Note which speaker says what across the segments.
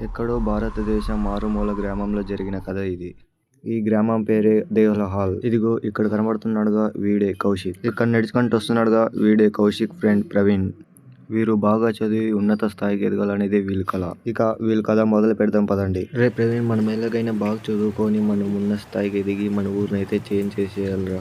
Speaker 1: ఎక్కడో భారతదేశం మారుమూల గ్రామంలో జరిగిన కథ ఇది. ఈ గ్రామం పేరే దేవుల హాల్. ఇదిగో ఇక్కడ కనబడుతున్నాడుగా వీడే కౌశిక్. ఇక్కడ నడుచుకుంటూ వస్తున్నాడుగా వీడే కౌశిక్ ఫ్రెండ్ ప్రవీణ్. వీరు బాగా చదివి ఉన్నత స్థాయికి ఎదగాలనేది వీళ్ళ కళ. ఇక వీళ్ళ కథ మొదలు పెడదాం పదండి. రే ప్రవీణ్, మనం ఎలాగైనా బాగా చదువుకొని మనం ఉన్న స్థాయికి ఎదిగి మన ఊరినైతే చేంజ్ చేసేయాలిరా.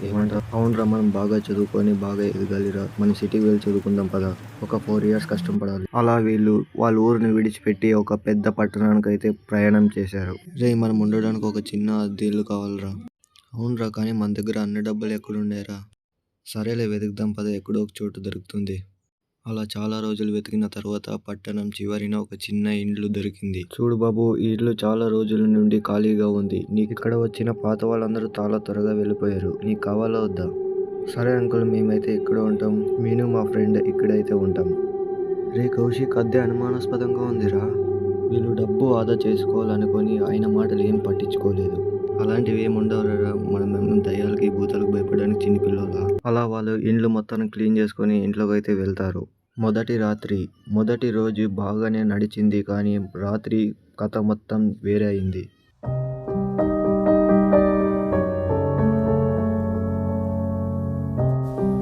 Speaker 1: ఏమంటా? అవునరా, మనం బాగా చదువుకొని బాగా ఎదగాలిరా. మనం సిటీకి వెళ్ళి చదువుకుందాం పదా. ఒక 4 years కష్టం పడాలి. అలా వీళ్ళు వాళ్ళ ఊరిని విడిచిపెట్టి ఒక పెద్ద పట్టణానికి అయితే ప్రయాణం చేశారు. రే, మనం ఉండడానికి ఒక చిన్న అద్దె ఇల్లు కావాలిరా. అవునరా, కానీ మన దగ్గర అన్ని డబ్బులు ఎక్కడున్నాయరా. సరేలే, వెతుకుదాం పద, ఎక్కడో ఒక చోటు దొరుకుతుంది. అలా చాలా రోజులు వెతికిన తర్వాత పట్టణం చివరిన ఒక చిన్న ఇండ్లు దొరికింది. చూడు బాబు, ఈ ఇల్లు చాలా రోజుల నుండి ఖాళీగా ఉంది. నీకు ఇక్కడ వచ్చిన పాత వాళ్ళందరూ చాలా త్వరగా వెళ్ళిపోయారు. నీకు కావాలా వద్దా? సరే అంకుల్, మేమైతే ఇక్కడ ఉంటాం. నేను మా ఫ్రెండ్ ఇక్కడైతే ఉంటాం. రే కౌశిక్, అద్దె అనుమానాస్పదంగా ఉందిరా. వీళ్ళు డబ్బు ఆదా చేసుకోవాలనుకొని ఆయన మాటలు ఏం పట్టించుకోలేదు. అలాంటివి ఏముండవురా, మనం దయ్యాలకి భూతాలకు భయపడడానికి చిన్న పిల్లల. అలా వాళ్ళు ఇండ్లు మొత్తాన్ని క్లీన్ చేసుకొని ఇంట్లోకి అయితే వెళ్తారు. మొదటి రోజు బాగానే నడిచింది, కానీ రాత్రి కథ మొత్తం వేరే అయింది.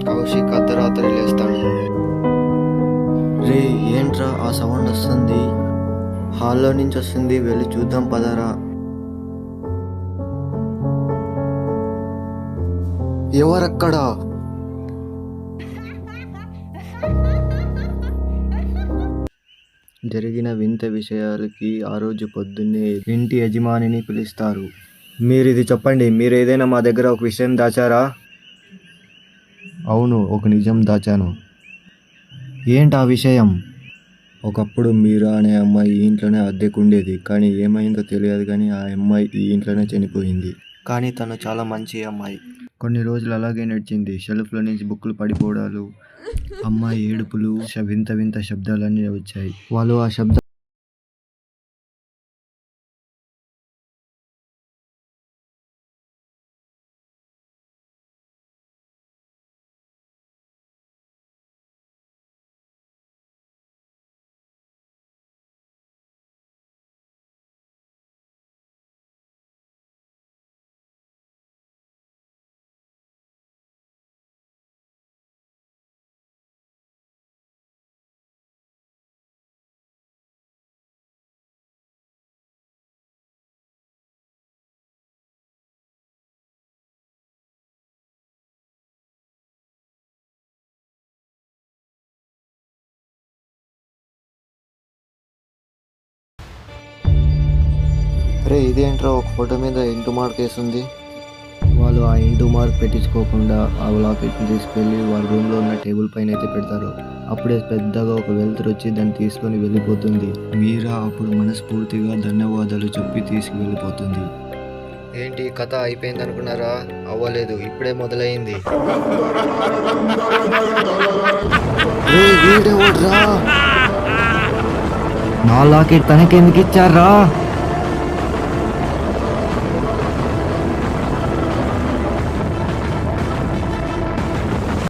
Speaker 1: కౌశిక్ అర్ధరాత్రి లేస్తాడు. రే ఏంట్రా ఆ సౌండ్ వస్తుంది? హాల్లో నుంచి వస్తుంది, వెళ్ళి చూద్దాం పదరా. ఎవరక్కడా? జరిగిన వింత విషయాలకి ఆ రోజు పొద్దున్నే ఇంటి యజమానిని పిలుస్తారు. మీరు ఇది చెప్పండి, మీరు ఏదైనా మా దగ్గర ఒక విషయం దాచారా? అవును, ఒక నిజం దాచాను. ఏంటి ఆ విషయం? ఒకప్పుడు మీరా అనే అమ్మాయి ఈ ఇంట్లోనే అద్దెకుండేది, కానీ ఏమైందో తెలియదు. కానీ ఆ అమ్మాయి ఈ ఇంట్లోనే చనిపోయింది. కానీ తను చాలా మంచి అమ్మాయి. కొన్ని రోజులు అలాగే నడిచింది. షెల్ఫ్లో నుంచి బుక్కులు పడిపోవడాలు, అమ్మాయి ఏడుపులు, వింత వింత శబ్దాలన్నీ వచ్చాయి. వాళ్ళు ఆ శబ్దం రే ఇదేంట్రా, ఒక ఫోటో మీద ఇంటూ మార్క్ వేసింది. వాళ్ళు ఆ ఇంటూ మార్క్ పెట్టించుకోకుండా ఆ లాకెట్ని తీసుకెళ్ళి వాళ్ళ రూమ్లో ఉన్న టేబుల్ పైన అయితే పెడతారు. అప్పుడే పెద్దగా ఒక వెలుతురు వచ్చి దాన్ని తీసుకొని వెళ్ళిపోతుంది. మీరా అప్పుడు మనస్ఫూర్తిగా ధన్యవాదాలు చెప్పి తీసుకువెళ్ళిపోతుంది. ఏంటి కథ అయిపోయింది అనుకున్నారా? అవ్వలేదు, ఇప్పుడే మొదలైంది. నా లాకెట్ తనకెందుకు ఇచ్చారా?